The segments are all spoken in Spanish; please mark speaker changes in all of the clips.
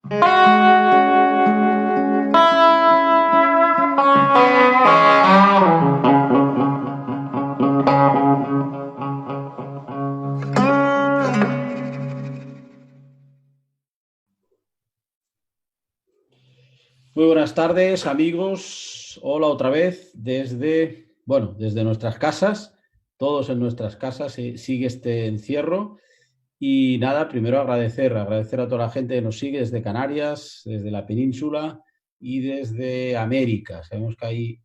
Speaker 1: Muy buenas tardes, amigos. Hola otra vez desde nuestras casas. Todos en nuestras casas sigue este encierro. Y nada, primero agradecer a toda la gente que nos sigue desde Canarias, desde la península y desde América. Sabemos que hay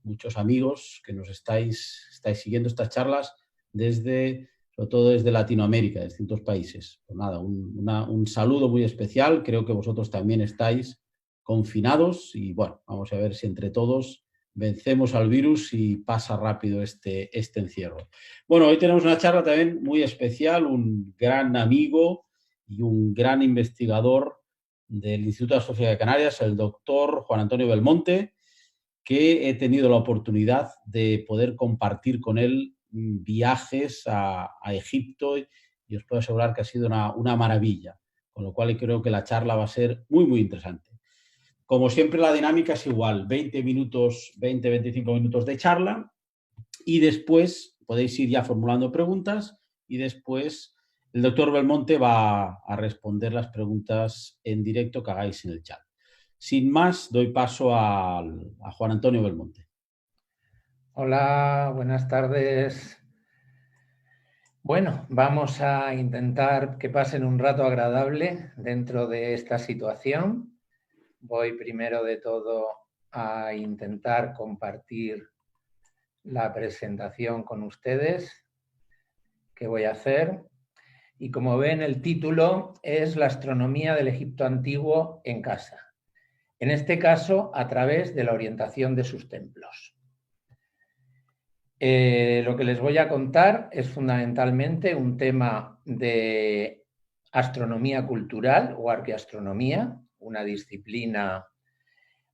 Speaker 1: muchos amigos que nos estáis siguiendo estas charlas sobre todo desde Latinoamérica, de distintos países. Pues nada, un saludo muy especial. Creo que vosotros también estáis confinados y bueno, vamos a ver si entre todos vencemos al virus y pasa rápido este encierro. Bueno, hoy tenemos una charla también muy especial, un gran amigo y un gran investigador del Instituto de Astrofísica de Canarias, el doctor Juan Antonio Belmonte, que he tenido la oportunidad de poder compartir con él viajes a Egipto y os puedo asegurar que ha sido una maravilla, con lo cual creo que la charla va a ser muy, muy interesante. Como siempre, la dinámica es igual, 20 minutos, 20-25 minutos de charla y después podéis ir ya formulando preguntas y después el doctor Belmonte va a responder las preguntas en directo que hagáis en el chat. Sin más, doy paso a Juan Antonio Belmonte.
Speaker 2: Hola, buenas tardes. Bueno, vamos a intentar que pasen un rato agradable dentro de esta situación. Voy primero de todo a intentar compartir la presentación con ustedes que voy a hacer. Y como ven, el título es La astronomía del Egipto antiguo en casa. En este caso, a través de la orientación de sus templos. Lo que les voy a contar es fundamentalmente un tema de astronomía cultural o arqueastronomía, una disciplina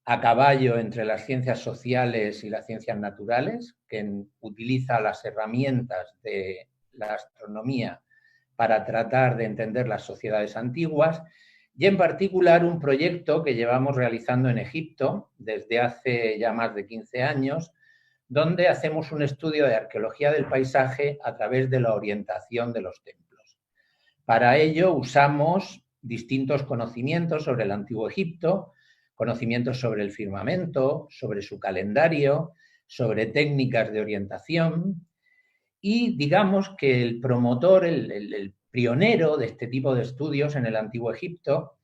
Speaker 2: a caballo entre las ciencias sociales y las ciencias naturales, que utiliza las herramientas de la astronomía para tratar de entender las sociedades antiguas, y en particular un proyecto que llevamos realizando en Egipto desde hace ya más de 15 años, donde hacemos un estudio de arqueología del paisaje a través de la orientación de los templos. Para ello usamos distintos conocimientos sobre el Antiguo Egipto, conocimientos sobre el firmamento, sobre su calendario, sobre técnicas de orientación, y digamos que el promotor, el pionero de este tipo de estudios en el Antiguo Egipto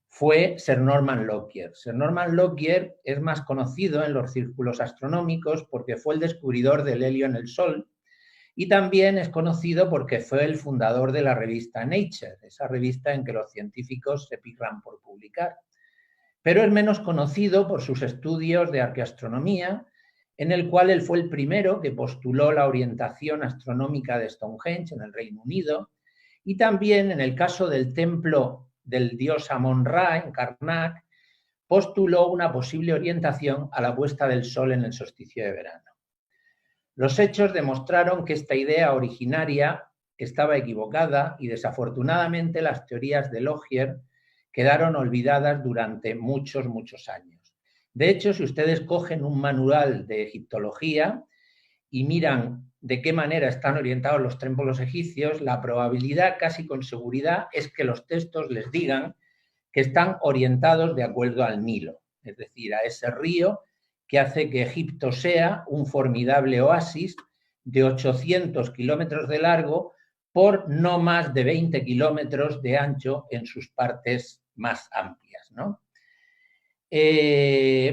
Speaker 2: fue Sir Norman Lockyer. Sir Norman Lockyer es más conocido en los círculos astronómicos porque fue el descubridor del helio en el Sol y también es conocido porque fue el fundador de la revista Nature, esa revista en que los científicos se pican por publicar. Pero es menos conocido por sus estudios de arqueastronomía, en el cual él fue el primero que postuló la orientación astronómica de Stonehenge en el Reino Unido, y también en el caso del templo del dios Amon-Ra en Karnak, postuló una posible orientación a la puesta del sol en el solsticio de verano. Los hechos demostraron que esta idea originaria estaba equivocada y desafortunadamente las teorías de Lockyer quedaron olvidadas durante muchos, muchos años. De hecho, si ustedes cogen un manual de egiptología y miran de qué manera están orientados los templos egipcios, la probabilidad casi con seguridad es que los textos les digan que están orientados de acuerdo al Nilo, es decir, a ese río que hace que Egipto sea un formidable oasis de 800 kilómetros de largo por no más de 20 kilómetros de ancho en sus partes más amplias, ¿no?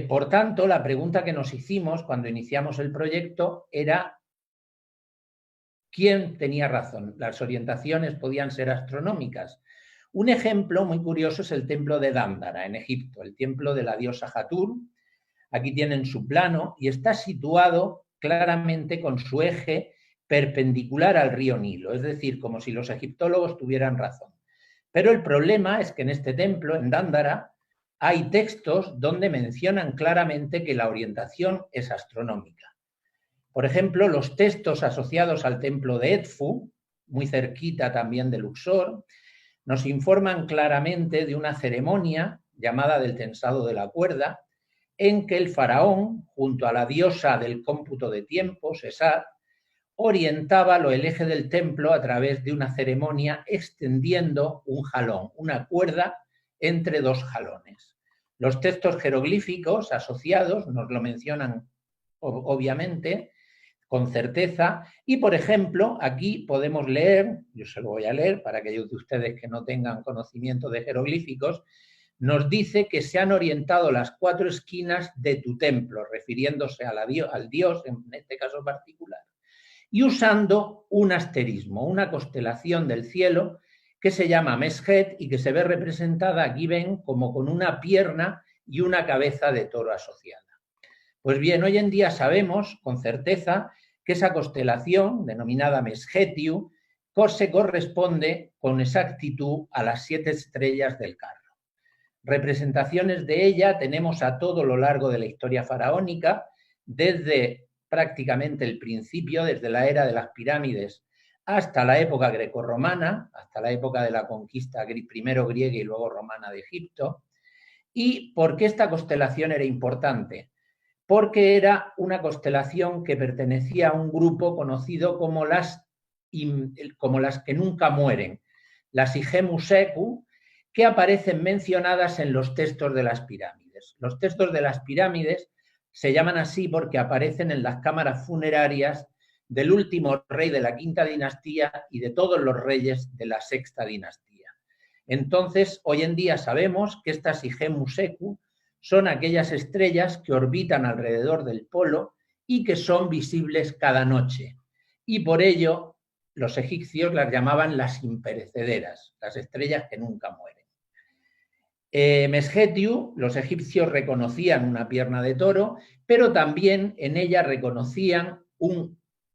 Speaker 2: Por tanto, la pregunta que nos hicimos cuando iniciamos el proyecto era ¿quién tenía razón? ¿Las orientaciones podían ser astronómicas? Un ejemplo muy curioso es el templo de Dándara, en Egipto, el templo de la diosa Hathor. Aquí tienen su plano y está situado claramente con su eje perpendicular al río Nilo, es decir, como si los egiptólogos tuvieran razón. Pero el problema es que en este templo, en Dándara, hay textos donde mencionan claramente que la orientación es astronómica. Por ejemplo, los textos asociados al templo de Edfu, muy cerquita también de Luxor, nos informan claramente de una ceremonia llamada del tensado de la cuerda, en que el faraón, junto a la diosa del cómputo de tiempo, Sesar, orientaba el eje del templo a través de una ceremonia extendiendo un jalón, una cuerda entre dos jalones. Los textos jeroglíficos asociados nos lo mencionan obviamente, con certeza, y por ejemplo, aquí podemos leer, yo se lo voy a leer para aquellos de ustedes que no tengan conocimiento de jeroglíficos, nos dice que se han orientado las 4 esquinas de tu templo, refiriéndose a al Dios, en este caso particular, y usando un asterismo, una constelación del cielo que se llama Meshet y que se ve representada, aquí ven, como con una pierna y una cabeza de toro asociada. Pues bien, hoy en día sabemos con certeza que esa constelación, denominada Meshetiu, se corresponde con exactitud a las 7 estrellas del carro. Representaciones de ella tenemos a todo lo largo de la historia faraónica, desde prácticamente el principio, desde la era de las pirámides hasta la época grecorromana, hasta la época de la conquista primero griega y luego romana de Egipto. ¿Y por qué esta constelación era importante? Porque era una constelación que pertenecía a un grupo conocido como las que nunca mueren, las Igemuseku, que aparecen mencionadas en los textos de las pirámides. Los textos de las pirámides se llaman así porque aparecen en las cámaras funerarias del último rey de la quinta dinastía y de todos los reyes de la sexta dinastía. Entonces, hoy en día sabemos que estas Igemuseku son aquellas estrellas que orbitan alrededor del polo y que son visibles cada noche. Y por ello, los egipcios las llamaban las imperecederas, las estrellas que nunca mueren. Meshetiu, los egipcios reconocían una pierna de toro, pero también en ella reconocían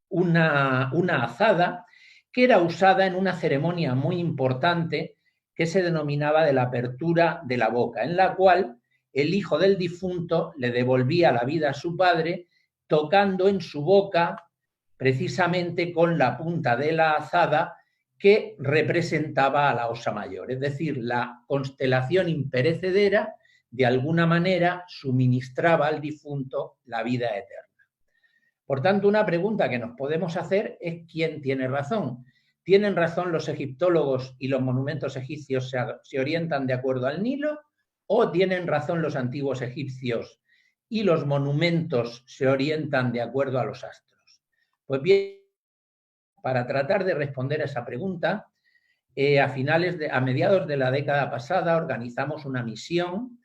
Speaker 2: una azada que era usada en una ceremonia muy importante que se denominaba de la apertura de la boca, en la cual el hijo del difunto le devolvía la vida a su padre tocando en su boca precisamente con la punta de la azada que representaba a la Osa Mayor. Es decir, la constelación imperecedera de alguna manera suministraba al difunto la vida eterna. Por tanto, una pregunta que nos podemos hacer es ¿quién tiene razón? ¿Tienen razón los egiptólogos y los monumentos egipcios se orientan de acuerdo al Nilo? ¿O tienen razón los antiguos egipcios y los monumentos se orientan de acuerdo a los astros? Pues bien, para tratar de responder a esa pregunta, a mediados de la década pasada organizamos una misión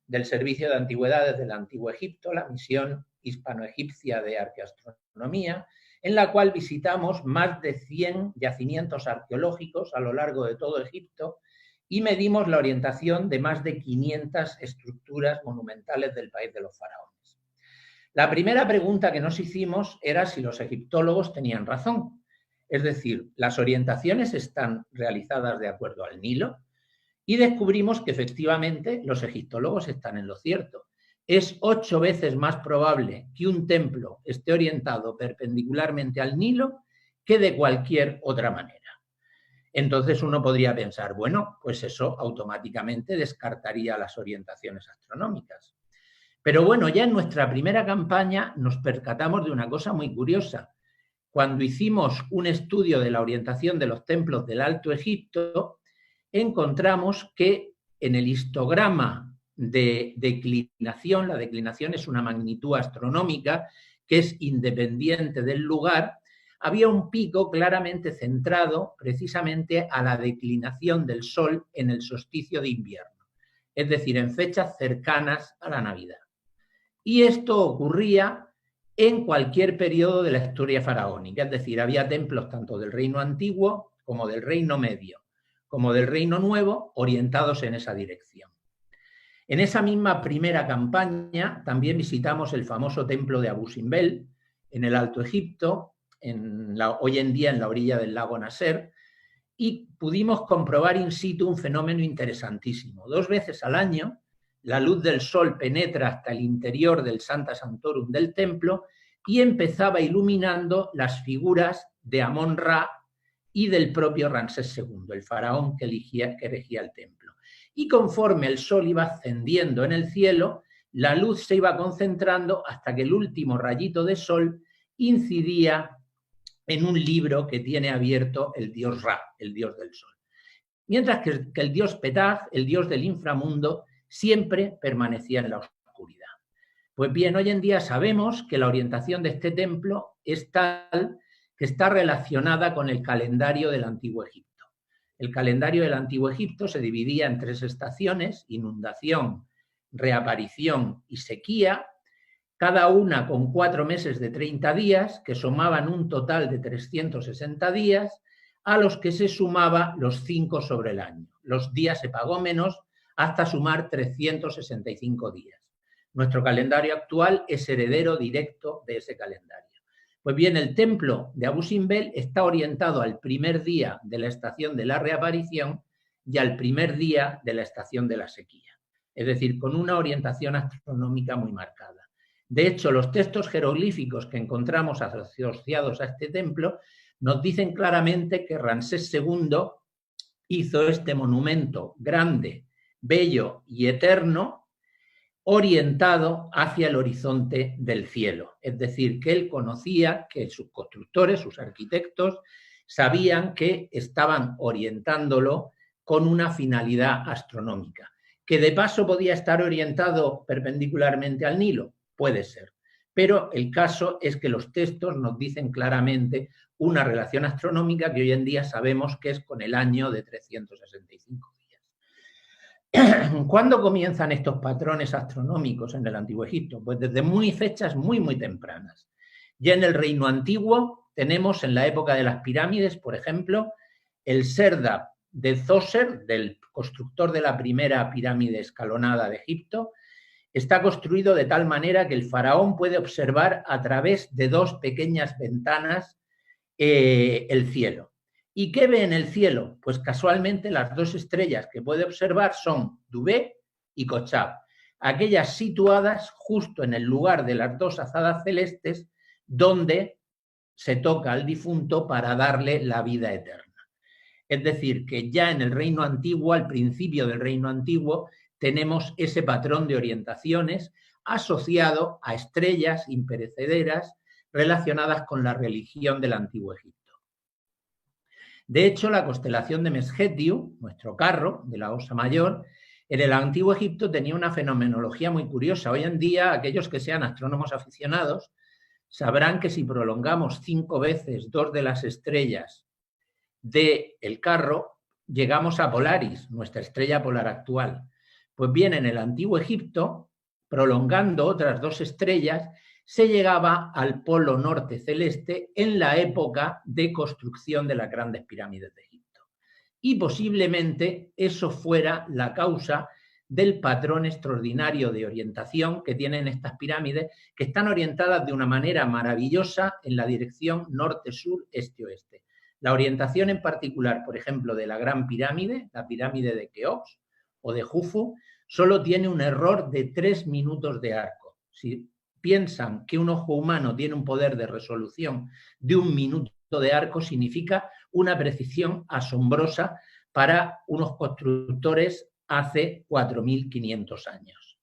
Speaker 2: del Servicio de Antigüedades del Antiguo Egipto, la misión hispano-egipcia de arqueoastronomía, en la cual visitamos más de 100 yacimientos arqueológicos a lo largo de todo Egipto y medimos la orientación de más de 500 estructuras monumentales del país de los faraones. La primera pregunta que nos hicimos era si los egiptólogos tenían razón. Es decir, las orientaciones están realizadas de acuerdo al Nilo y descubrimos que efectivamente los egiptólogos están en lo cierto. Es 8 veces más probable que un templo esté orientado perpendicularmente al Nilo que de cualquier otra manera. Entonces uno podría pensar, bueno, pues eso automáticamente descartaría las orientaciones astronómicas. Pero bueno, ya en nuestra primera campaña nos percatamos de una cosa muy curiosa. Cuando hicimos un estudio de la orientación de los templos del Alto Egipto, encontramos que en el histograma de declinación, la declinación es una magnitud astronómica que es independiente del lugar, había un pico claramente centrado precisamente a la declinación del Sol en el solsticio de invierno, es decir, en fechas cercanas a la Navidad. Y esto ocurría en cualquier periodo de la historia faraónica, es decir, había templos tanto del Reino Antiguo como del Reino Medio, como del Reino Nuevo, orientados en esa dirección. En esa misma primera campaña también visitamos el famoso templo de Abu Simbel, en el Alto Egipto, hoy en día en la orilla del lago Nasser, y pudimos comprobar in situ un fenómeno interesantísimo. 2 veces al año, la luz del sol penetra hasta el interior del Sancta Sanctorum del templo y empezaba iluminando las figuras de Amón-Ra y del propio Ramsés II, el faraón que regía el templo. Y conforme el sol iba ascendiendo en el cielo, la luz se iba concentrando hasta que el último rayito de sol incidía en un libro que tiene abierto el dios Ra, el dios del sol. Mientras que el dios Petach, el dios del inframundo, siempre permanecía en la oscuridad. Pues bien, hoy en día sabemos que la orientación de este templo es tal que está relacionada con el calendario del Antiguo Egipto. El calendario del Antiguo Egipto se dividía en 3 estaciones: inundación, reaparición y sequía, cada una con 4 meses de 30 días, que sumaban un total de 360 días, a los que se sumaba los 5 sobre el año. Los días se pagó menos hasta sumar 365 días. Nuestro calendario actual es heredero directo de ese calendario. Pues bien, el templo de Abu Simbel está orientado al primer día de la estación de la reaparición y al primer día de la estación de la sequía. Es decir, con una orientación astronómica muy marcada. De hecho, los textos jeroglíficos que encontramos asociados a este templo nos dicen claramente que Ramsés II hizo este monumento grande, bello y eterno, orientado hacia el horizonte del cielo. Es decir, que él conocía que sus constructores, sus arquitectos, sabían que estaban orientándolo con una finalidad astronómica. ¿Que de paso podía estar orientado perpendicularmente al Nilo? Puede ser. Pero el caso es que los textos nos dicen claramente una relación astronómica que hoy en día sabemos que es con el año de 365 días. ¿Cuándo comienzan estos patrones astronómicos en el Antiguo Egipto? Pues desde fechas muy tempranas. Ya en el Reino Antiguo tenemos, en la época de las pirámides, por ejemplo, el Serdab de Zoser, del constructor de la primera pirámide escalonada de Egipto, está construido de tal manera que el faraón puede observar a través de 2 pequeñas ventanas el cielo. ¿Y qué ve en el cielo? Pues casualmente las 2 estrellas que puede observar son Dubé y Kochab, aquellas situadas justo en el lugar de las 2 azadas celestes donde se toca al difunto para darle la vida eterna. Es decir, que ya en el Reino Antiguo, al principio del Reino Antiguo, tenemos ese patrón de orientaciones asociado a estrellas imperecederas relacionadas con la religión del Antiguo Egipto. De hecho, la constelación de Meskhetiu, nuestro carro de la Osa Mayor, en el Antiguo Egipto tenía una fenomenología muy curiosa. Hoy en día, aquellos que sean astrónomos aficionados sabrán que si prolongamos 5 veces 2 de las estrellas del carro, llegamos a Polaris, nuestra estrella polar actual. Pues bien, en el Antiguo Egipto, prolongando otras 2 estrellas, se llegaba al polo norte celeste en la época de construcción de las grandes pirámides de Egipto. Y posiblemente eso fuera la causa del patrón extraordinario de orientación que tienen estas pirámides, que están orientadas de una manera maravillosa en la dirección norte-sur, este-oeste. La orientación en particular, por ejemplo, de la Gran Pirámide, la pirámide de Keops o de Jufu, solo tiene un error de 3 minutos de arco. Si piensan que un ojo humano tiene un poder de resolución de 1 minuto de arco, significa una precisión asombrosa para unos constructores hace 4.500 años.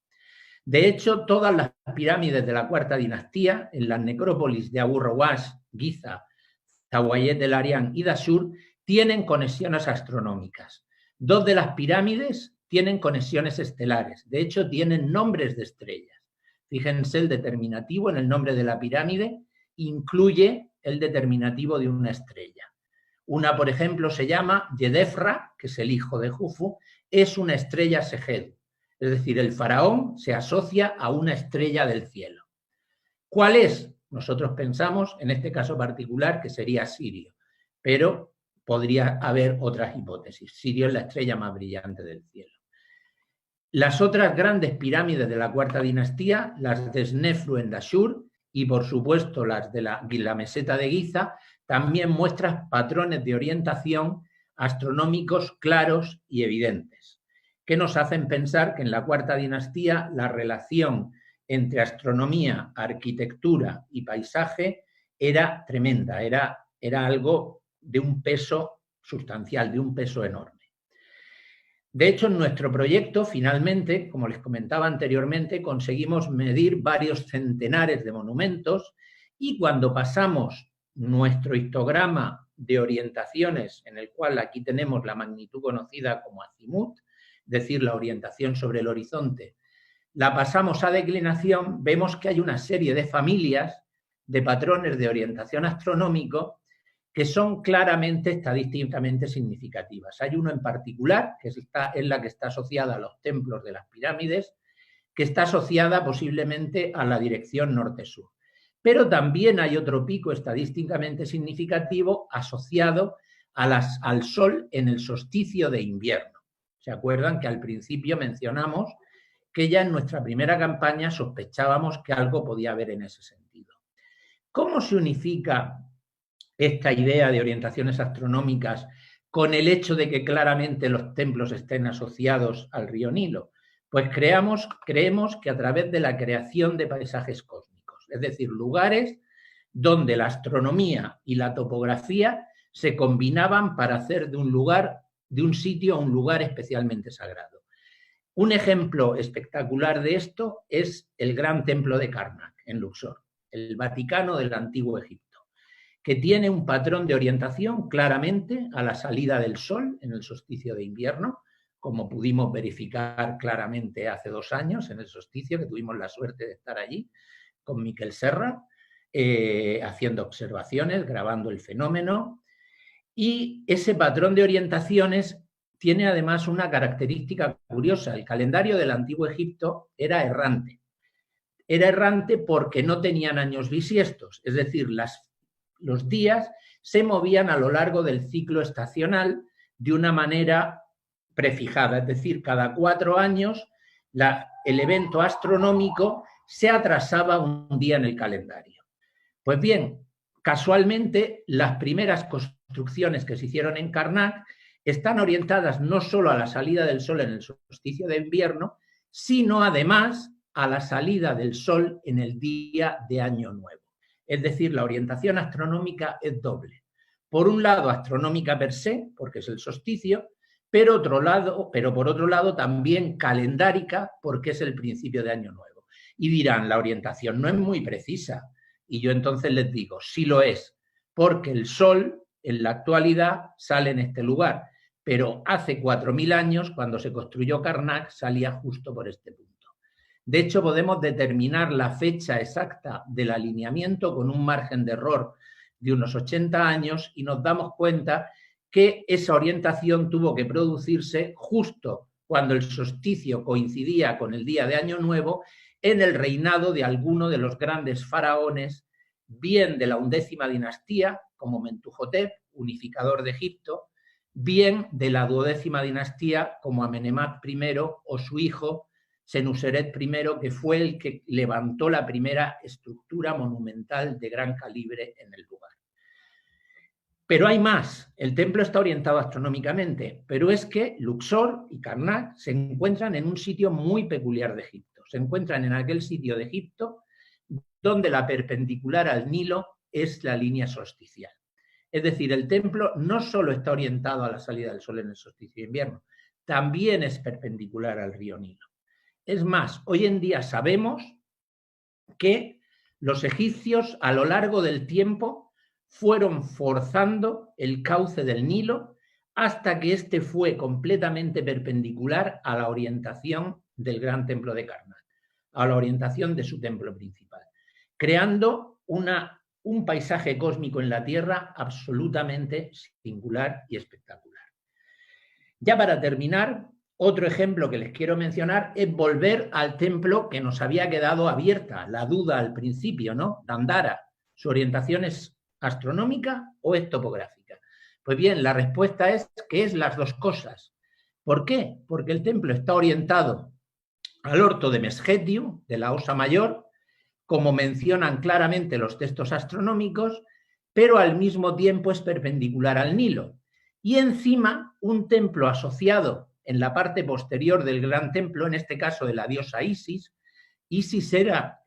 Speaker 2: De hecho, todas las pirámides de la Cuarta Dinastía, en las necrópolis de Abu Rowash, Giza, Zawayet del Arián y Dashur, tienen conexiones astronómicas. 2 de las pirámides tienen conexiones estelares. De hecho, tienen nombres de estrellas. Fíjense, el determinativo en el nombre de la pirámide incluye el determinativo de una estrella. Una, por ejemplo, se llama Yedefra, que es el hijo de Jufu, es una estrella Seged. Es decir, el faraón se asocia a una estrella del cielo. ¿Cuál es? Nosotros pensamos, en este caso particular, que sería Sirio, pero podría haber otras hipótesis. Sirio es la estrella más brillante del cielo. Las otras grandes pirámides de la Cuarta Dinastía, las de Snefru en Dashur y, por supuesto, las de la meseta de Giza, también muestran patrones de orientación astronómicos claros y evidentes, que nos hacen pensar que en la Cuarta Dinastía la relación entre astronomía, arquitectura y paisaje era tremenda, era algo de un peso sustancial, de un peso enorme. De hecho, en nuestro proyecto, finalmente, como les comentaba anteriormente, conseguimos medir varios centenares de monumentos y cuando pasamos nuestro histograma de orientaciones, en el cual aquí tenemos la magnitud conocida como azimut, es decir, la orientación sobre el horizonte, la pasamos a declinación, vemos que hay una serie de familias de patrones de orientación astronómico que son claramente estadísticamente significativas. Hay uno en particular, que es la que está asociada a los templos de las pirámides, que está asociada posiblemente a la dirección norte-sur. Pero también hay otro pico estadísticamente significativo asociado al Sol en el solsticio de invierno. ¿Se acuerdan que al principio mencionamos que ya en nuestra primera campaña sospechábamos que algo podía haber en ese sentido? ¿Cómo se unifica esta idea de orientaciones astronómicas con el hecho de que claramente los templos estén asociados al río Nilo? Pues creemos que a través de la creación de paisajes cósmicos, es decir, lugares donde la astronomía y la topografía se combinaban para hacer de un sitio un lugar especialmente sagrado. Un ejemplo espectacular de esto es el Gran Templo de Karnak, en Luxor, el Vaticano del Antiguo Egipto, que tiene un patrón de orientación claramente a la salida del sol en el solsticio de invierno, como pudimos verificar claramente hace 2 años en el solsticio, que tuvimos la suerte de estar allí con Miquel Serra, haciendo observaciones, grabando el fenómeno. Y ese patrón de orientaciones tiene además una característica curiosa. El calendario del Antiguo Egipto era errante. Era errante porque no tenían años bisiestos, es decir, los días se movían a lo largo del ciclo estacional de una manera prefijada, es decir, cada 4 años el evento astronómico se atrasaba un día en el calendario. Pues bien, casualmente las primeras construcciones que se hicieron en Karnak están orientadas no solo a la salida del sol en el solsticio de invierno, sino además a la salida del sol en el día de Año Nuevo. Es decir, la orientación astronómica es doble. Por un lado, astronómica per se, porque es el solsticio, pero por otro lado también calendárica, porque es el principio de Año Nuevo. Y dirán, la orientación no es muy precisa. Y yo entonces les digo, sí lo es, porque el Sol en la actualidad sale en este lugar, pero hace 4.000 años, cuando se construyó Karnak, salía justo por este punto. De hecho, podemos determinar la fecha exacta del alineamiento con un margen de error de unos 80 años y nos damos cuenta que esa orientación tuvo que producirse justo cuando el solsticio coincidía con el día de Año Nuevo en el reinado de alguno de los grandes faraones, bien de la 11ª dinastía, como Mentuhotep, unificador de Egipto, bien de la 12ª dinastía, como Amenemhat I o su hijo, Senuseret I, que fue el que levantó la primera estructura monumental de gran calibre en el lugar. Pero hay más. El templo está orientado astronómicamente, pero es que Luxor y Karnak se encuentran en un sitio muy peculiar de Egipto. Se encuentran en aquel sitio de Egipto donde la perpendicular al Nilo es la línea solsticial. Es decir, el templo no solo está orientado a la salida del sol en el solsticio de invierno, también es perpendicular al río Nilo. Es más, hoy en día sabemos que los egipcios a lo largo del tiempo fueron forzando el cauce del Nilo hasta que éste fue completamente perpendicular a la orientación del gran templo de Karnak, a la orientación de su templo principal, creando un paisaje cósmico en la Tierra absolutamente singular y espectacular. Ya para terminar, otro ejemplo que les quiero mencionar es volver al templo que nos había quedado abierta, la duda al principio, ¿no? Dandara, ¿su orientación es astronómica o es topográfica? Pues bien, la respuesta es que es las dos cosas. ¿Por qué? Porque el templo está orientado al orto de Mesgetiu, de la Osa Mayor, como mencionan claramente los textos astronómicos, pero al mismo tiempo es perpendicular al Nilo. Y encima, un templo asociado en la parte posterior del gran templo, en este caso de la diosa Isis. Isis era,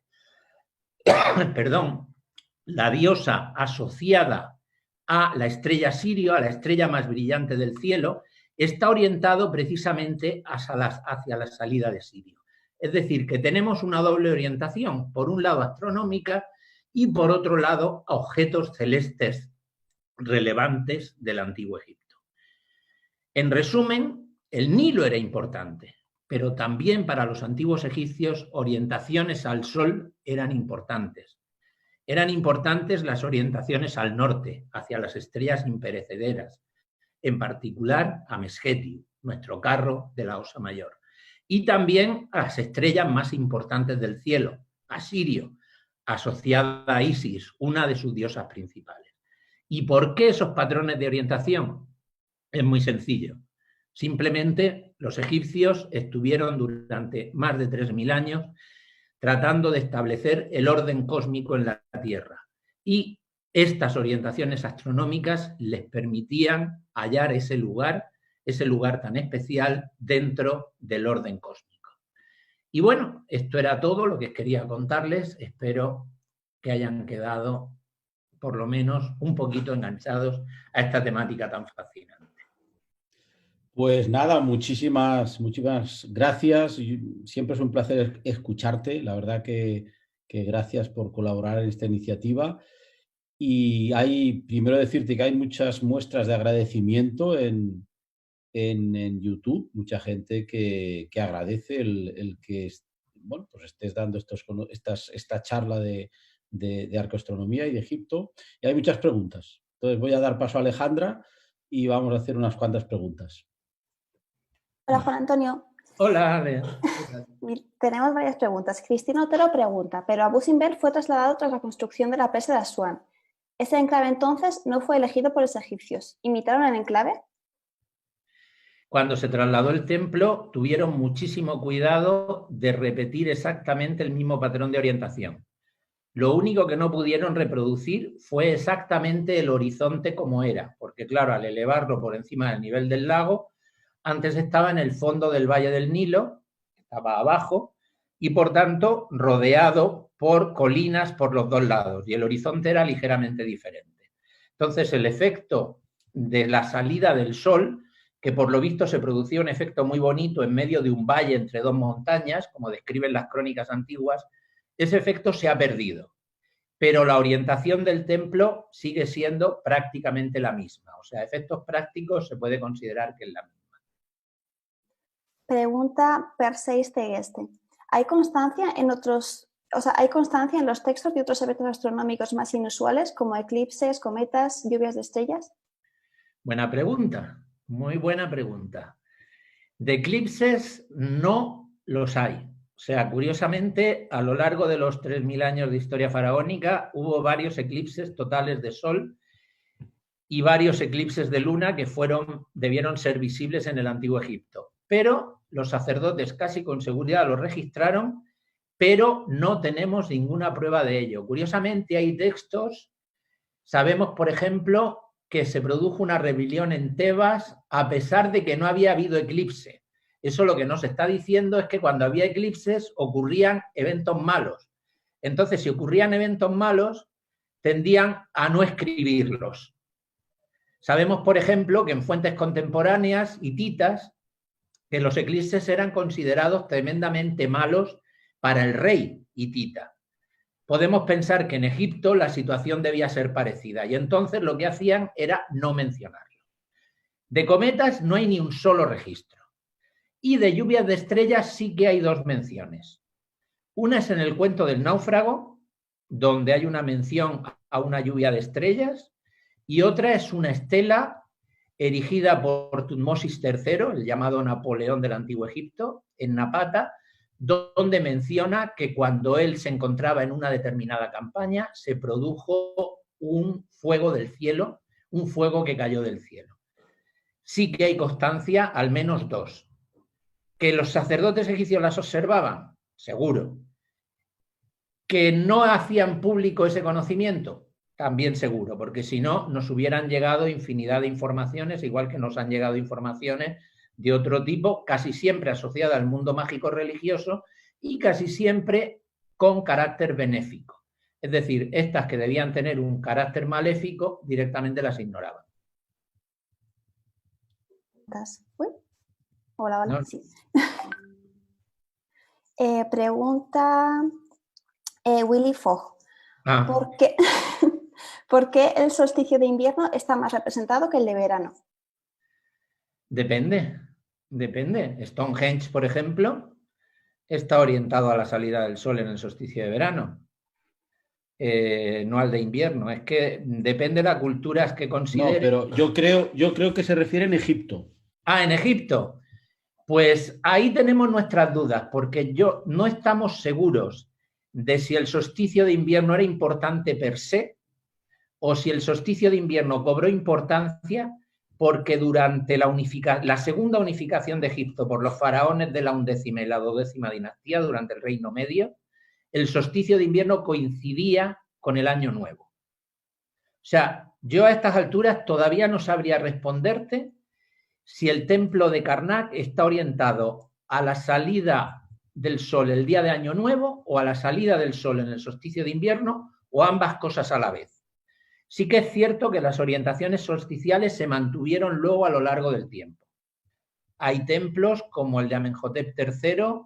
Speaker 2: la diosa asociada a la estrella Sirio, a la estrella más brillante del cielo, está orientado precisamente hacia la salida de Sirio. Es decir, que tenemos una doble orientación, por un lado astronómica y por otro lado a objetos celestes relevantes del Antiguo Egipto. En resumen, el Nilo era importante, pero también para los antiguos egipcios orientaciones al Sol eran importantes. Eran importantes las orientaciones al norte, hacia las estrellas imperecederas, en particular a Meskhetiu, nuestro carro de la Osa Mayor, y también a las estrellas más importantes del cielo, a Sirio, asociada a Isis, una de sus diosas principales. ¿Y por qué esos patrones de orientación? Es muy sencillo. Simplemente los egipcios estuvieron durante más de 3000 años tratando de establecer el orden cósmico en la Tierra. Y estas orientaciones astronómicas les permitían hallar ese lugar tan especial dentro del orden cósmico. Y bueno, esto era todo lo que quería contarles. Espero que hayan quedado por lo menos un poquito enganchados a esta temática tan fascinante.
Speaker 1: Pues nada, muchísimas gracias. Siempre es un placer escucharte. La verdad que gracias por colaborar en esta iniciativa. Y primero decirte que hay muchas muestras de agradecimiento en YouTube, mucha gente que agradece el que bueno, pues estés dando esta charla de arqueoastronomía y de Egipto. Y hay muchas preguntas. Entonces voy a dar paso a Alejandra y vamos a hacer unas cuantas preguntas.
Speaker 3: Hola, Juan Antonio.
Speaker 2: Hola, Ale.
Speaker 3: Tenemos varias preguntas. Cristina Otero pregunta, pero Abu Simbel fue trasladado tras la construcción de la presa de Asuán. ¿Ese enclave entonces no fue elegido por los egipcios? ¿Imitaron el enclave?
Speaker 2: Cuando se trasladó el templo, tuvieron muchísimo cuidado de repetir exactamente el mismo patrón de orientación. Lo único que no pudieron reproducir fue exactamente el horizonte como era, porque claro, al elevarlo por encima del nivel del lago, antes estaba en el fondo del Valle del Nilo, estaba abajo, y por tanto rodeado por colinas por los dos lados, y el horizonte era ligeramente diferente. Entonces el efecto de la salida del sol, que por lo visto se producía un efecto muy bonito en medio de un valle entre dos montañas, como describen las crónicas antiguas, ese efecto se ha perdido. Pero la orientación del templo sigue siendo prácticamente la misma. O sea, efectos prácticos se puede considerar que es la misma.
Speaker 3: Pregunta Perseis Tegueste. ¿Hay constancia en los textos de otros eventos astronómicos más inusuales, como eclipses, cometas, lluvias de estrellas?
Speaker 2: Buena pregunta, muy buena pregunta. De eclipses no los hay. O sea, curiosamente, a lo largo de los 3000 años de historia faraónica hubo varios eclipses totales de sol y varios eclipses de luna que debieron ser visibles en el Antiguo Egipto. Pero los sacerdotes casi con seguridad lo registraron, pero no tenemos ninguna prueba de ello. Curiosamente, hay textos, sabemos, por ejemplo, que se produjo una rebelión en Tebas a pesar de que no había habido eclipse. Eso lo que nos está diciendo es que cuando había eclipses ocurrían eventos malos. Entonces, si ocurrían eventos malos, tendían a no escribirlos. Sabemos, por ejemplo, que en fuentes contemporáneas hititas, que los eclipses eran considerados tremendamente malos para el rey hitita. Podemos pensar que en Egipto la situación debía ser parecida y entonces lo que hacían era no mencionarlo. De cometas no hay ni un solo registro. Y de lluvias de estrellas sí que hay dos menciones. Una es en el cuento del náufrago, donde hay una mención a una lluvia de estrellas, y otra es una estela erigida por Tutmosis III, el llamado Napoleón del Antiguo Egipto, en Napata, donde menciona que cuando él se encontraba en una determinada campaña se produjo un fuego del cielo, un fuego que cayó del cielo. Sí que hay constancia, al menos dos. ¿Que los sacerdotes egipcios las observaban? Seguro. ¿Que no hacían público ese conocimiento? También seguro, porque si no, nos hubieran llegado infinidad de informaciones, igual que nos han llegado informaciones de otro tipo, casi siempre asociada al mundo mágico religioso y casi siempre con carácter benéfico. Es decir, estas que debían tener un carácter maléfico directamente las ignoraban.
Speaker 3: Uy. Hola, hola.
Speaker 2: ¿No?
Speaker 3: Sí. Pregunta Willy Fogg. ¿Por qué el solsticio de invierno está más representado que el de verano?
Speaker 2: Depende. Stonehenge, por ejemplo, está orientado a la salida del sol en el solsticio de verano. No al de invierno. Es que depende de las culturas que considere.
Speaker 1: No, pero yo creo que se refiere en Egipto.
Speaker 2: Ah, en Egipto. Pues ahí tenemos nuestras dudas, porque no estamos seguros de si el solsticio de invierno era importante per se o si el solsticio de invierno cobró importancia porque durante la segunda unificación de Egipto por los faraones de la 11ª y la 12ª dinastía durante el Reino Medio, el solsticio de invierno coincidía con el Año Nuevo. O sea, yo a estas alturas todavía no sabría responderte si el templo de Karnak está orientado a la salida del sol el día de Año Nuevo o a la salida del sol en el solsticio de invierno o ambas cosas a la vez. Sí que es cierto que las orientaciones solsticiales se mantuvieron luego a lo largo del tiempo. Hay templos como el de Amenhotep III,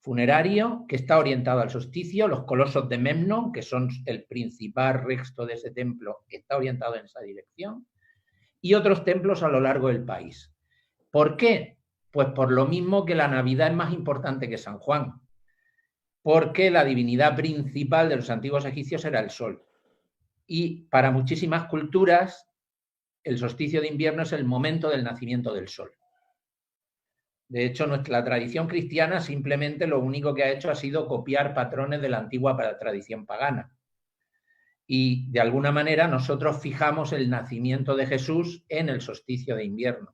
Speaker 2: funerario, que está orientado al solsticio, los colosos de Memnon, que son el principal resto de ese templo, está orientado en esa dirección, y otros templos a lo largo del país. ¿Por qué? Pues por lo mismo que la Navidad es más importante que San Juan, porque la divinidad principal de los antiguos egipcios era el sol. Y para muchísimas culturas, el solsticio de invierno es el momento del nacimiento del sol. De hecho, la tradición cristiana simplemente lo único que ha hecho ha sido copiar patrones de la antigua tradición pagana. Y de alguna manera nosotros fijamos el nacimiento de Jesús en el solsticio de invierno.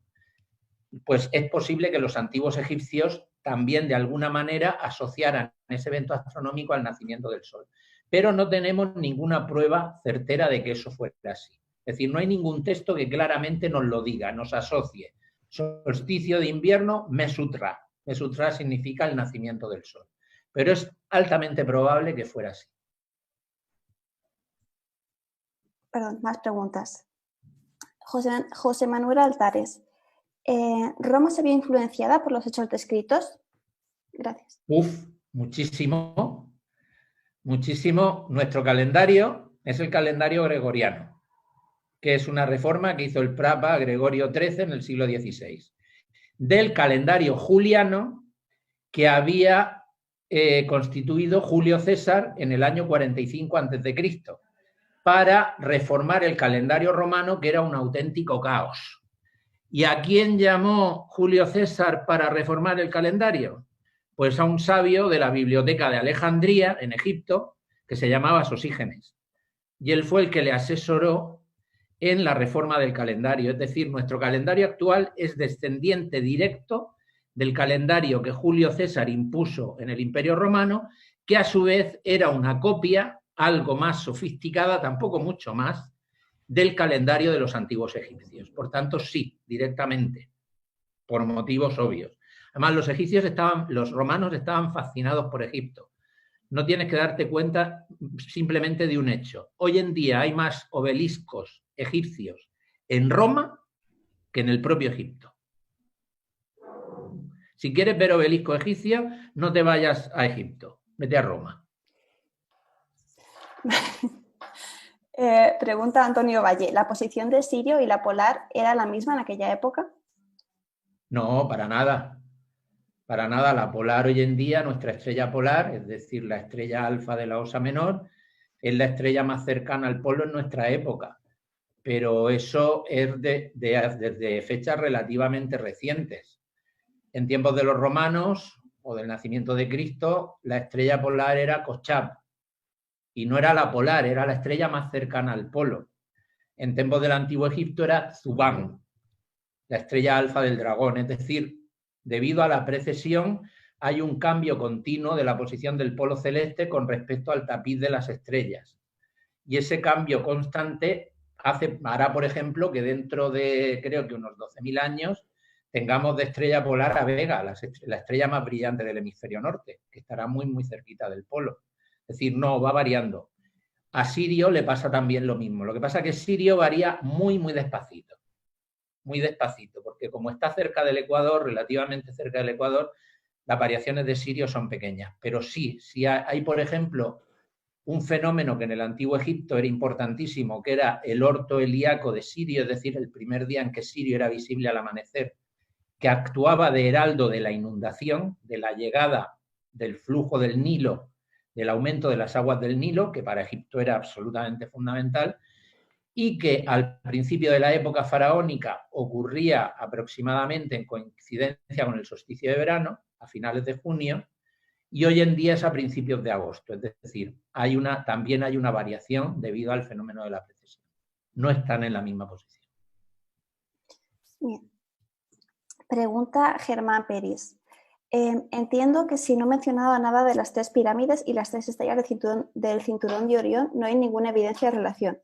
Speaker 2: Pues es posible que los antiguos egipcios también de alguna manera asociaran ese evento astronómico al nacimiento del sol. Pero no tenemos ninguna prueba certera de que eso fuera así. Es decir, no hay ningún texto que claramente nos lo diga, nos asocie. Solsticio de invierno, Mesutra. Mesutra significa el nacimiento del sol. Pero es altamente probable que fuera así.
Speaker 3: Perdón, más preguntas. José Manuel Altares. ¿Roma se vio influenciada por los hechos descritos? Gracias.
Speaker 2: Muchísimo. Muchísimo. Nuestro calendario es el calendario gregoriano, que es una reforma que hizo el Papa Gregorio XIII en el siglo XVI, del calendario juliano que había constituido Julio César en el año 45 a.C., para reformar el calendario romano, que era un auténtico caos. ¿Y a quién llamó Julio César para reformar el calendario? Pues a un sabio de la biblioteca de Alejandría, en Egipto, que se llamaba Sosígenes. Y él fue el que le asesoró en la reforma del calendario. Es decir, nuestro calendario actual es descendiente directo del calendario que Julio César impuso en el Imperio Romano, que a su vez era una copia, algo más sofisticada, tampoco mucho más, del calendario de los antiguos egipcios. Por tanto, sí, directamente, por motivos obvios. Además, los romanos estaban fascinados por Egipto. No tienes que darte cuenta simplemente de un hecho. Hoy en día hay más obeliscos egipcios en Roma que en el propio Egipto. Si quieres ver obeliscos egipcios, no te vayas a Egipto, vete a Roma.
Speaker 3: Pregunta Antonio Valle, ¿la posición de Sirio y la polar era la misma en aquella época?
Speaker 2: No, para nada. Para nada. La polar hoy en día, nuestra estrella polar, es decir, la estrella alfa de la Osa Menor, es la estrella más cercana al polo en nuestra época. Pero eso es desde fechas relativamente recientes. En tiempos de los romanos o del nacimiento de Cristo, la estrella polar era Kochab. Y no era la polar, era la estrella más cercana al polo. En tiempos del Antiguo Egipto era Zubán, la estrella alfa del dragón. Es decir, debido a la precesión, hay un cambio continuo de la posición del polo celeste con respecto al tapiz de las estrellas. Y ese cambio constante hará, por ejemplo, que dentro de, creo que unos 12.000 años, tengamos de estrella polar a Vega, la estrella más brillante del hemisferio norte, que estará muy, muy cerquita del polo. Es decir, no, va variando. a Sirio le pasa también lo mismo. Lo que pasa es que Sirio varía muy, muy despacito, porque como está cerca del Ecuador, relativamente cerca del Ecuador, las variaciones de Sirio son pequeñas. Pero sí hay, por ejemplo, un fenómeno que en el Antiguo Egipto era importantísimo, que era el orto helíaco de Sirio, es decir, el primer día en que Sirio era visible al amanecer, que actuaba de heraldo de la inundación, de la llegada del flujo del Nilo, del aumento de las aguas del Nilo, que para Egipto era absolutamente fundamental, y que al principio de la época faraónica ocurría aproximadamente en coincidencia con el solsticio de verano, a finales de junio, y hoy en día es a principios de agosto. Es decir, también hay una variación debido al fenómeno de la precesión. No están en la misma posición.
Speaker 3: Bien. Pregunta Germán Peris. Entiendo que si no mencionaba nada de las 3 pirámides y las 3 estrellas del cinturón de Orión, no hay ninguna evidencia de relación.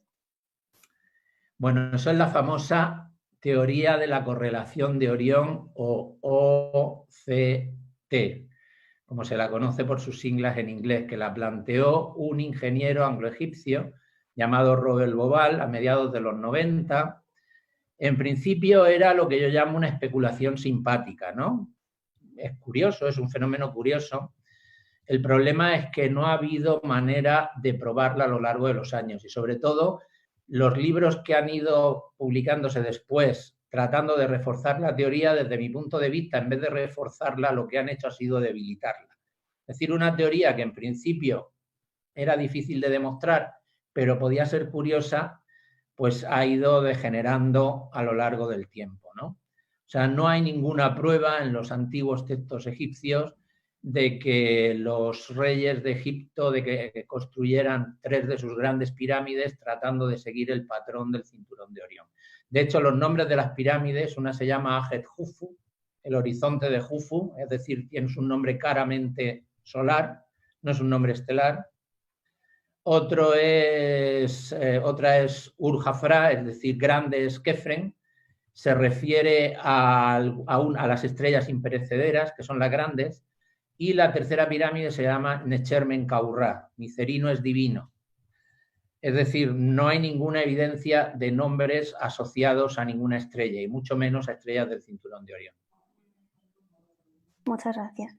Speaker 2: Bueno, eso es la famosa teoría de la correlación de Orión o OCT, como se la conoce por sus siglas en inglés, que la planteó un ingeniero anglo-egipcio llamado Robert Bauval a mediados de los 90. En principio era lo que yo llamo una especulación simpática, ¿no? Es curioso, es un fenómeno curioso. El problema es que no ha habido manera de probarla a lo largo de los años y sobre todo los libros que han ido publicándose después tratando de reforzar la teoría, desde mi punto de vista, en vez de reforzarla, lo que han hecho ha sido debilitarla. Es decir, una teoría que en principio era difícil de demostrar, pero podía ser curiosa, pues ha ido degenerando a lo largo del tiempo, ¿no? O sea, no hay ninguna prueba en los antiguos textos egipcios de que los reyes de Egipto de que construyeran 3 de sus grandes pirámides tratando de seguir el patrón del cinturón de Orión. De hecho, los nombres de las pirámides, una se llama Ajet-Jufu, el horizonte de Jufu, es decir, tiene un nombre claramente solar, no es un nombre estelar. Otra es Ur-Jafra, es decir, grandes Kefren, se refiere a las estrellas imperecederas, que son las grandes, y la tercera pirámide se llama Nechermen-Kaurra, Micerino es divino. Es decir, no hay ninguna evidencia de nombres asociados a ninguna estrella, y mucho menos a estrellas del cinturón de Orión.
Speaker 3: Muchas gracias.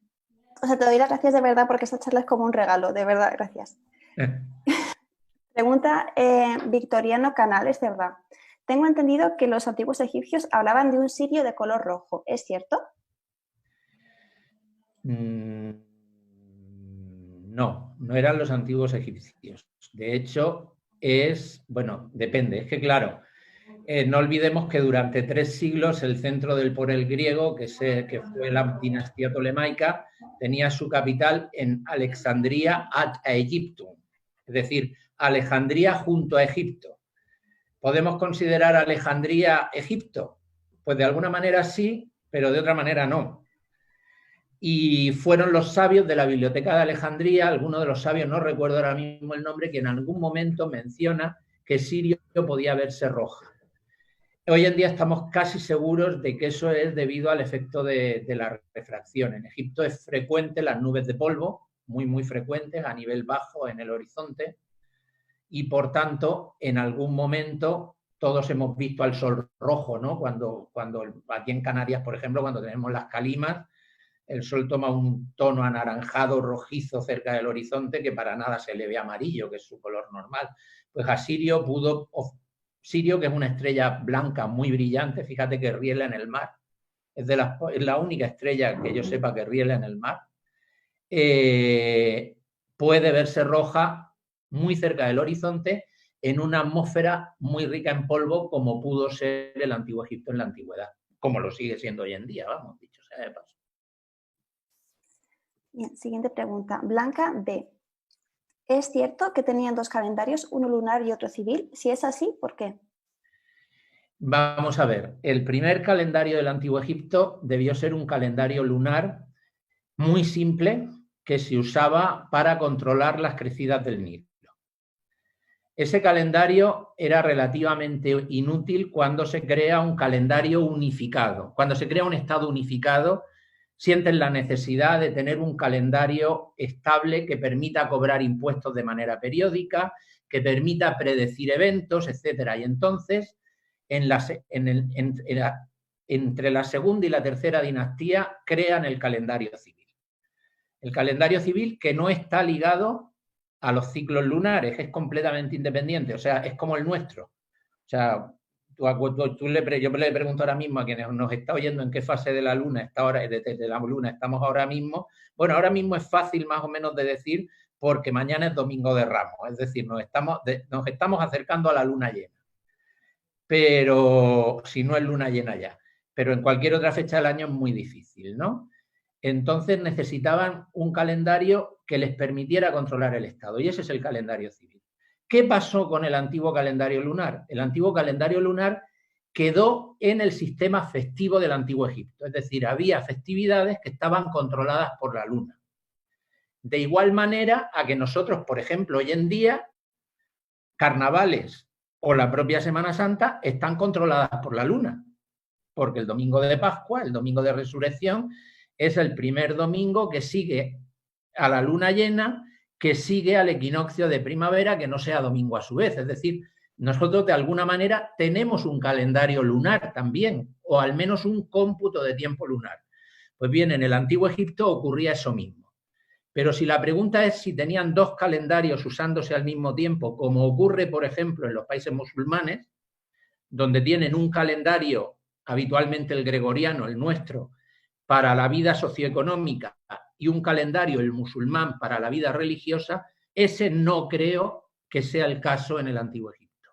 Speaker 3: O sea, te doy las gracias de verdad porque esta charla es como un regalo, de verdad, gracias. Pregunta Victoriano Canales, de verdad. Tengo entendido que los antiguos egipcios hablaban de un cirio de color rojo, ¿es cierto?
Speaker 2: No eran los antiguos egipcios. De hecho, depende. Es que, claro, no olvidemos que durante 3 siglos el centro del poder griego, que fue la dinastía tolemaica, tenía su capital en Alexandria ad Aegyptum, es decir, Alejandría junto a Egipto. ¿Podemos considerar Alejandría Egipto? Pues de alguna manera sí, pero de otra manera no. Y fueron los sabios de la Biblioteca de Alejandría, algunos de los sabios, no recuerdo ahora mismo el nombre, que en algún momento menciona que Sirio podía verse roja. Hoy en día estamos casi seguros de que eso es debido al efecto de la refracción. En Egipto es frecuente las nubes de polvo, muy, muy frecuentes a nivel bajo en el horizonte, y por tanto, en algún momento todos hemos visto al sol rojo, ¿no? Cuando aquí en Canarias, por ejemplo, cuando tenemos las calimas, el sol toma un tono anaranjado, rojizo cerca del horizonte que para nada se le ve amarillo, que es su color normal. Pues a Sirio Sirio, que es una estrella blanca muy brillante, fíjate que riela en el mar, es la única estrella que yo sepa que riela en el mar, puede verse roja muy cerca del horizonte en una atmósfera muy rica en polvo, como pudo ser el Antiguo Egipto en la antigüedad, como lo sigue siendo hoy en día, vamos, dicho sea de paso.
Speaker 3: Bien, siguiente pregunta. Blanca B. ¿Es cierto que tenían 2 calendarios, uno lunar y otro civil? Si es así, ¿por qué?
Speaker 2: Vamos a ver, el primer calendario del Antiguo Egipto debió ser un calendario lunar muy simple que se usaba para controlar las crecidas del Nilo. Ese calendario era relativamente inútil cuando se crea un calendario unificado. Cuando se crea un estado unificado, sienten la necesidad de tener un calendario estable que permita cobrar impuestos de manera periódica, que permita predecir eventos, etcétera. Y entonces, entre la segunda y la tercera dinastía, crean el calendario civil. El calendario civil que no está ligado a los ciclos lunares, es completamente independiente, o sea, es como el nuestro. O sea, yo le pregunto ahora mismo a quienes nos está oyendo en qué fase de la luna está ahora, de la luna estamos ahora mismo. Bueno, ahora mismo es fácil más o menos de decir porque mañana es Domingo de Ramos, es decir, nos estamos acercando a la luna llena. Pero si no es luna llena ya. Pero en cualquier otra fecha del año es muy difícil, ¿no? Entonces necesitaban un calendario que les permitiera controlar el estado, y ese es el calendario civil. ¿Qué pasó con el antiguo calendario lunar? El antiguo calendario lunar quedó en el sistema festivo del Antiguo Egipto, es decir, había festividades que estaban controladas por la luna. De igual manera a que nosotros, por ejemplo, hoy en día, carnavales o la propia Semana Santa están controladas por la luna, porque el domingo de Pascua, el domingo de Resurrección, es el primer domingo que sigue a la luna llena, que sigue al equinoccio de primavera, que no sea domingo a su vez. Es decir, nosotros de alguna manera tenemos un calendario lunar también, o al menos un cómputo de tiempo lunar. Pues bien, en el Antiguo Egipto ocurría eso mismo. Pero si la pregunta es si tenían dos calendarios usándose al mismo tiempo, como ocurre, por ejemplo, en los países musulmanes, donde tienen un calendario, habitualmente el gregoriano, el nuestro, para la vida socioeconómica y un calendario, el musulmán, para la vida religiosa, ese no creo que sea el caso en el Antiguo Egipto.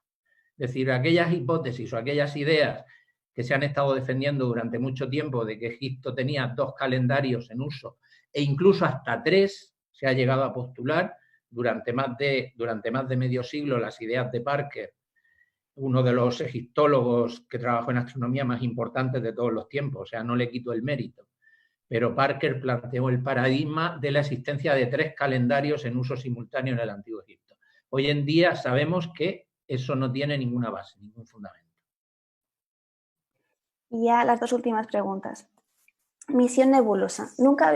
Speaker 2: Es decir, aquellas hipótesis o aquellas ideas que se han estado defendiendo durante mucho tiempo de que Egipto tenía dos calendarios en uso e incluso hasta tres, se ha llegado a postular durante más de medio siglo las ideas de Parker, uno de los egiptólogos que trabajó en astronomía más importantes de todos los tiempos, o sea, no le quito el mérito. Pero Parker planteó el paradigma de la existencia de tres calendarios en uso simultáneo en el Antiguo Egipto. Hoy en día sabemos que eso no tiene ninguna base, ningún fundamento.
Speaker 3: Y ya las dos últimas preguntas. Misión nebulosa. Nunca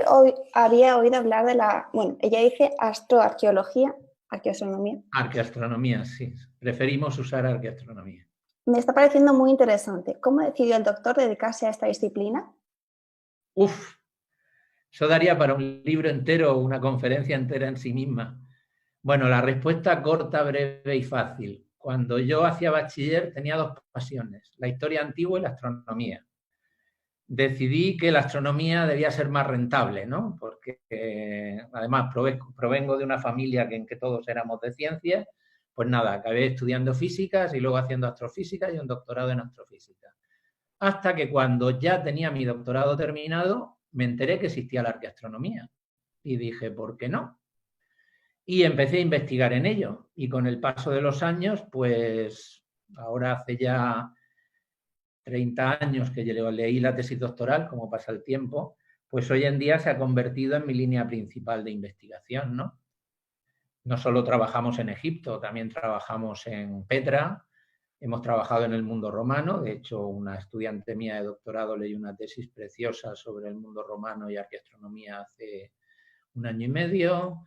Speaker 3: había oído hablar de la... Bueno, ella dice astroarqueología, arqueoastronomía.
Speaker 2: Arqueoastronomía, sí. Preferimos usar arqueoastronomía.
Speaker 3: Me está pareciendo muy interesante. ¿Cómo decidió el doctor dedicarse a esta disciplina?
Speaker 2: Eso daría para un libro entero o una conferencia entera en sí misma. Bueno, la respuesta corta, breve y fácil. Cuando yo hacía bachiller tenía dos pasiones, la historia antigua y la astronomía. Decidí que la astronomía debía ser más rentable, ¿no? Porque además provengo de una familia en que todos éramos de ciencias. Pues nada, acabé estudiando físicas y luego haciendo astrofísica y un doctorado en astrofísica. Hasta que cuando ya tenía mi doctorado terminado, me enteré que existía la arqueoastronomía. Y dije, ¿por qué no? Y empecé a investigar en ello. Y con el paso de los años, pues ahora hace ya 30 años que yo leí la tesis doctoral, como pasa el tiempo, pues hoy en día se ha convertido en mi línea principal de investigación, ¿no? No solo trabajamos en Egipto, también trabajamos en Petra, hemos trabajado en el mundo romano. De hecho, una estudiante mía de doctorado leyó una tesis preciosa sobre el mundo romano y arqueoastronomía hace 1 año y medio.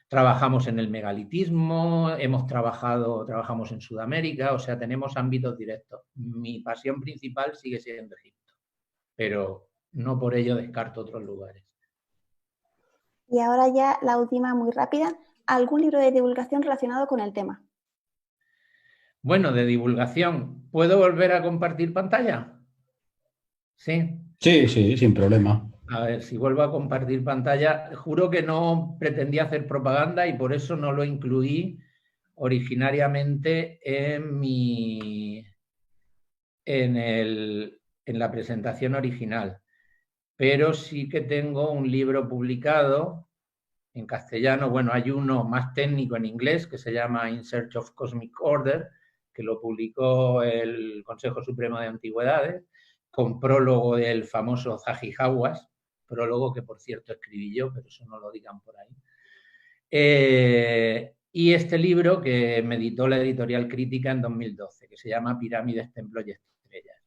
Speaker 2: Trabajamos en el megalitismo, trabajamos en Sudamérica, o sea, tenemos ámbitos directos. Mi pasión principal sigue siendo Egipto, pero no por ello descarto otros lugares.
Speaker 3: Y ahora ya la última, muy rápida. ¿Algún libro de divulgación relacionado con el tema?
Speaker 2: Bueno, de divulgación. ¿Puedo volver a compartir pantalla? ¿Sí?
Speaker 1: Sí, sí, sin problema.
Speaker 2: A ver, si vuelvo a compartir pantalla, juro que no pretendía hacer propaganda y por eso no lo incluí originariamente en la presentación original. Pero sí que tengo un libro publicado en castellano. Bueno, hay uno más técnico en inglés que se llama In Search of Cosmic Order, que lo publicó el Consejo Supremo de Antigüedades, con prólogo del famoso Zahi Hawass, prólogo que por cierto escribí yo, pero eso no lo digan por ahí. Y este libro que me editó la Editorial Crítica en 2012, que se llama Pirámides, Templos y Estrellas.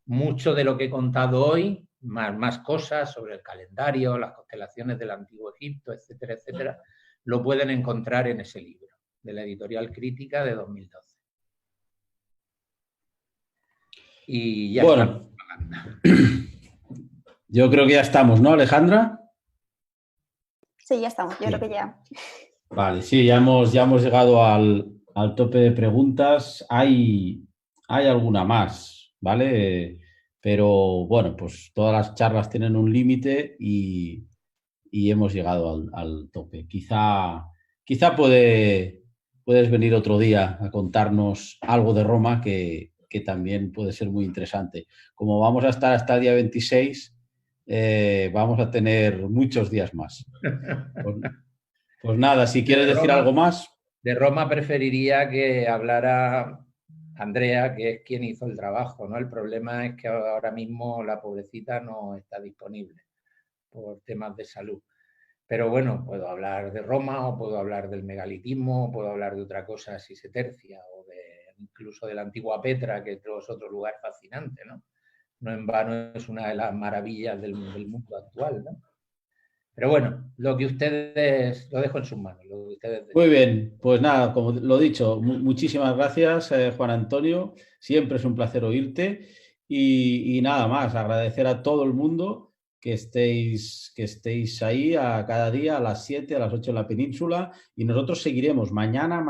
Speaker 2: Mucho de lo que he contado hoy, más cosas sobre el calendario, las constelaciones del Antiguo Egipto, etcétera, etcétera, lo pueden encontrar en ese libro. de la Editorial Crítica de 2012. Y ya
Speaker 1: bueno, yo creo que ya estamos, ¿no, Alejandra?
Speaker 3: Sí, ya estamos. Yo creo que ya.
Speaker 1: Vale, sí, ya hemos llegado al tope de preguntas. Hay alguna más, ¿vale? Pero bueno, pues todas las charlas tienen un límite y hemos llegado al tope. Quizá puedes venir otro día a contarnos algo de Roma que también puede ser muy interesante. Como vamos a estar hasta el día 26, vamos a tener muchos días más. Pues nada, si quieres decir algo más.
Speaker 2: De Roma preferiría que hablara Andrea, que es quien hizo el trabajo, ¿no? El problema es que ahora mismo la pobrecita no está disponible por temas de salud. Pero bueno, puedo hablar de Roma o puedo hablar del megalitismo, o puedo hablar de otra cosa si se tercia, o incluso de la antigua Petra, que es otro lugar fascinante, ¿no? No en vano es una de las maravillas del mundo actual, ¿no? Pero bueno, lo que ustedes, lo dejo en sus manos. Lo que ustedes
Speaker 1: Muy bien, pues nada, como lo dicho, muchísimas gracias, Juan Antonio. Siempre es un placer oírte y nada más, agradecer a todo el mundo que estéis ahí a cada día a las 7, a las 8 en la península y nosotros seguiremos mañana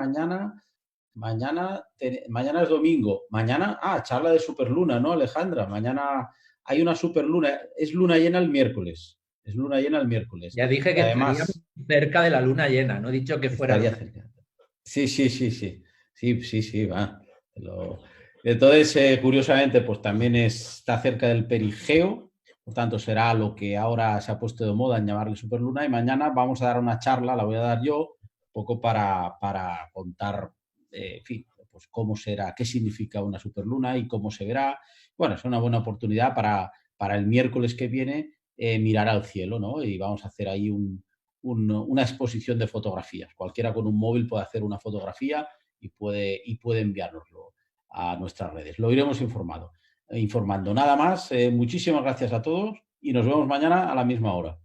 Speaker 1: es domingo. Mañana, charla de superluna, ¿no, Alejandra? Mañana hay una superluna, es luna llena el miércoles. Es luna llena el miércoles.
Speaker 2: Ya dije que además cerca de la luna llena, no he dicho que fuera
Speaker 1: cerca. Sí, va. Entonces, curiosamente, pues también está cerca del perigeo, por tanto será lo que ahora se ha puesto de moda en llamarle superluna y mañana vamos a dar una charla, la voy a dar yo, un poco para contar, en fin, pues cómo será, qué significa una superluna y cómo se verá. Bueno, es una buena oportunidad para el miércoles que viene mirar al cielo, ¿no? Y vamos a hacer ahí una exposición de fotografías. Cualquiera con un móvil puede hacer una fotografía y puede enviárnoslo a nuestras redes. Lo iremos informando. Nada más, muchísimas gracias a todos y nos vemos mañana a la misma hora.